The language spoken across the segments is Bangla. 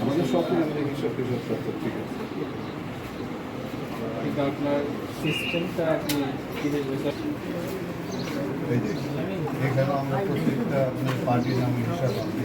আমাদের শপে আমাদের সব কিছু ঠিক আছে, কিন্তু আপনার সিস্টেমটা কি এই যে এখানে আমরা প্রত্যেকটা আপনার পার্টি নাম হিসাব আপনি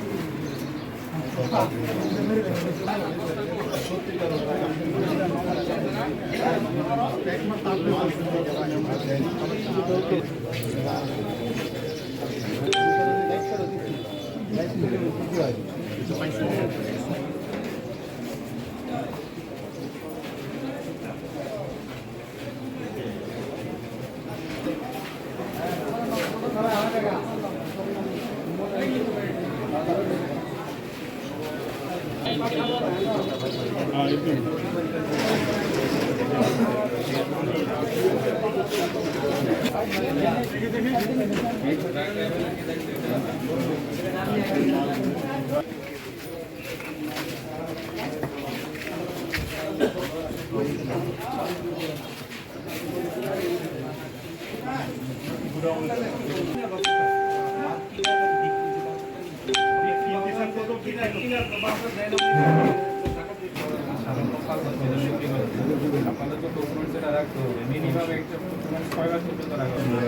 আপনাদের তো ডকুমেন্টস এটা রাখতে হবে মিনিমাম একটা ডকুমেন্টস 6 মাস পর্যন্ত রাখতে হবে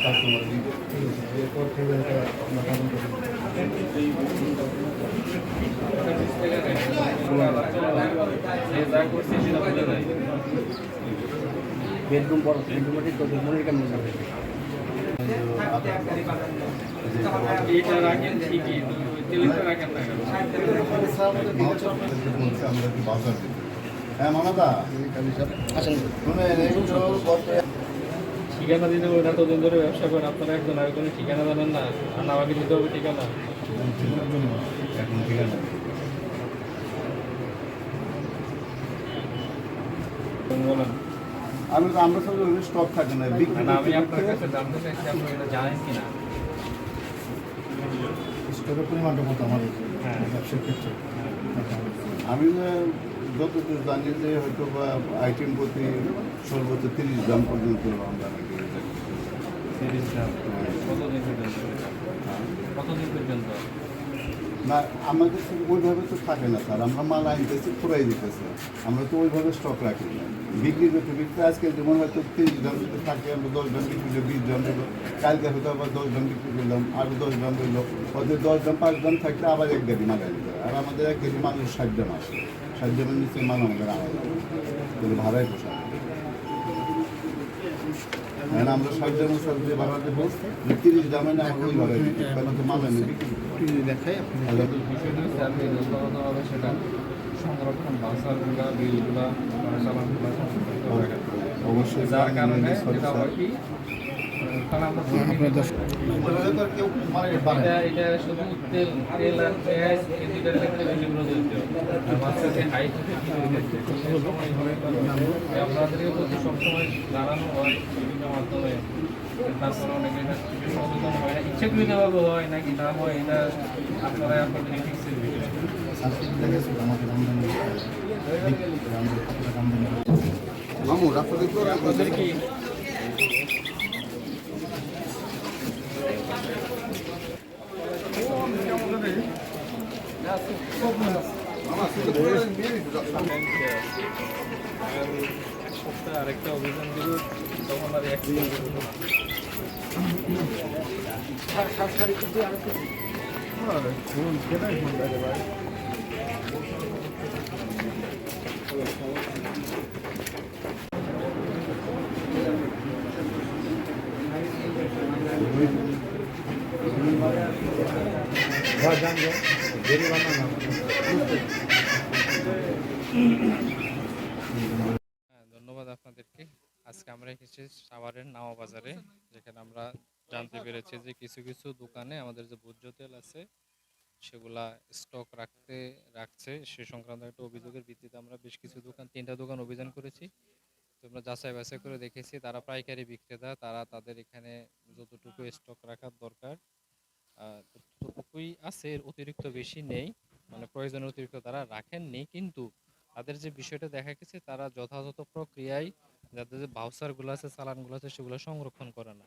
কাস্টমার এরপর থেকে বেডরুম বড় বেডরুমে ঠিক করতে মনে কেমন যাবে এটা রাখেন ঠিকই তেলটা রাখেন না আমরা কি বাজার দিতে হ্যাঁ মামাদা আসেন ঠিকানা দিতে হবে না, ততদিন ধরে ব্যবসা করেন আপনারা একজন আরেকজনের ঠিকানা জানেন না, আর আমাকে দিতে হবে ঠিকানা। এখন ঠিক আছে বলেন আমরা সব স্টক থাকে না বিক্রি না, আমি আপনার কাছে জানতে চাইছি আপনি এটা জানেন কিনা। স্টকের পরিমাণটা কত আমাদের হ্যাঁ ব্যবসার ক্ষেত্রে আমি যতদূর জানি যে হয়তো বা আইটেম প্রতি সর্বোচ্চ 30 গ্রাম পর্যন্ত আমরা নাকি 30 গ্রাম কতদিন পর্যন্ত? কতদিন পর্যন্ত? না আমাদের তো ওইভাবে তো থাকে না স্যার, আমরা মাল আনতেছি পুরাই দিতেছি, আমরা তো ওইভাবে স্টক রাখি না। বিক্রি করতে বিক্রি আজকে যেমন হয়তো 30 গ্রাম যদি থাকে আমরা 10 গ্রাম বিক্রি করে 20 গ্রাম দিল, কালকে হয়তো আবার 10 গ্রাম বিক্রি করলাম আরও 10 গ্রাম দিল, ওদের 10 গ্রাম 5 গ্রাম থাকলে আবার 1 গাড়ি মাল আনতে হয়। আর আমাদের 1 কেজি মানুষ 60 গ্রাম আসে, 60 গ্রামের নিচে মাল আমাদের আলাদা তাহলে ভাড়াই পোষায়। মানে আমরা 60 গ্রামের সাথে যে ভাড়া দেবো 30 গ্রামে না আমরা ওই ভাড়ায় দিই, কারণ তো মাল এনে বিক্রি দেখাই বিষয়টা হচ্ছে আপনি যথাযথভাবে সেটা সংরক্ষণ বাসারগুলা বিলগুলা চালানগুলা অবশ্যই যার কারণে যেটা হয় কি কারণ আমরা এটা শুধু তেল তেল আর পেঁয়াজ এই দুইটার ক্ষেত্রে বেশি প্রযোজ্য। আর মাঝখানে হাইট সময় হয় আপনাদেরকে প্রতি সবসময় জানানো হয় বিভিন্ন মাধ্যমে, তারপরে অনেকে এটা সচেতন হয় না, ইচ্ছাকৃতভাবে হয় নাকি না হয় এটা আপনারা আপনাদের ফিক্সের বিষয়। মামুর আপনাদের কি আরেকটা অভিযান দিব তখন আর অ্যাক্সিডেন্ট হতো না। ধন্যবাদ আপনাদেরকে। আজকে আমরা এসেছি সাভারের নাওয়া বাজারে, যেখানে আমরা জানতে পেরেছি যে কিছু কিছু দোকানে আমাদের যে ভোজ্য তেল আছে সেগুলা স্টক রাখছে সে সংক্রান্ত একটা অভিযোগের ভিত্তিতে আমরা বেশ কিছু দোকান 3টা দোকান অভিযান করেছি। তো আমরা যাচাই বাছাই করে দেখেছি তারা পাইকারি বিক্রেতা, তারা তাদের এখানে যতটুকু স্টক রাখার দরকার ততটুকুই যতটুকুই আছে এর অতিরিক্ত বেশি নেই, মানে প্রয়োজনের অতিরিক্ত তারা রাখেননি, কিন্তু তাদের যে বিষয়টা দেখা গেছে তারা যথাযথ প্রক্রিয়ায় যাদের যে ভাউচারগুলো আছে চালানগুলো আছে সেগুলো সংরক্ষণ করে না,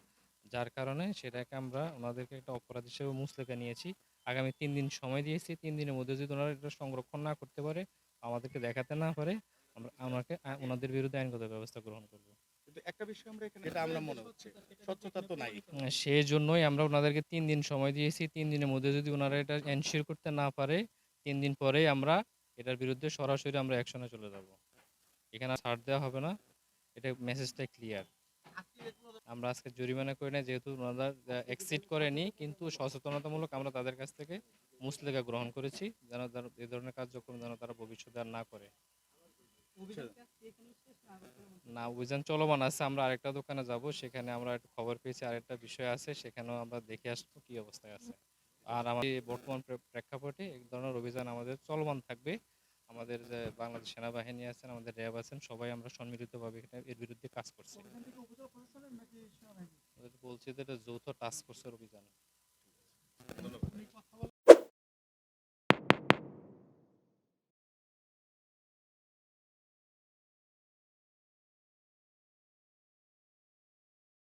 যার কারণে সেটাকে আমরা ওনাদেরকে একটা অপরাধ হিসেবে মুচলেকা নিয়েছি। আগামী 3 দিন সময় দিয়েছি, 3 দিনের মধ্যে যদি ওনারা এটা সংরক্ষণ না করতে পারে, আমাদেরকে দেখাতে না পারে, আমরা ওনাকে ওনাদের বিরুদ্ধে আইনগত ব্যবস্থা গ্রহণ করব। কিন্তু একটা বিষয় আমরা এখানে যেটা আমরা মনে হচ্ছে স্বচ্ছতা তো নাই। সেই জন্যই আমরা ওনাদেরকে 3 দিন সময় দিয়েছি। 3 দিনের মধ্যে যদি ওনারা এটা এনশিওর করতে না পারে, 3 দিন পরেই আমরা এটার বিরুদ্ধে সরাসরি আমরা অ্যাকশনে চলে যাব। এখানে আর ছাড় দেওয়া হবে না, এটা মেসেজটা ক্লিয়ার। আমরা আজকে জরিমানা করি না, যেহেতু ওনারা এক্সিড করেনি, কিন্তু সচেতনতামূলক আমরা তাদের কাছ থেকে মুচলেকা গ্রহণ করেছি, যেন এই ধরনের কার্যক্রম যেন তারা ভবিষ্যতে আর না করে। না, অভিযান চলমান আছে, আমরা আরেকটা দোকানে যাব, সেখানে আমরা একটু খবর পেয়েছি আরেকটা বিষয় আছে, সেখানেও আমরা দেখে আসবো কি অবস্থায় আছে। আর আমাদের বর্তমান প্রেক্ষাপটে এক ধরনের অভিযান আমাদের চলমান থাকবে। আমাদের যে বাংলাদেশ সেনাবাহিনী আছেন, আমাদের র্যাব আছেন, সবাই আমরা সম্মিলিতভাবে এর বিরুদ্ধে কাজ করছি। বলছি যে এটা যৌথ টাস্ক ফোর্সের অভিযান। ধন্যবাদ।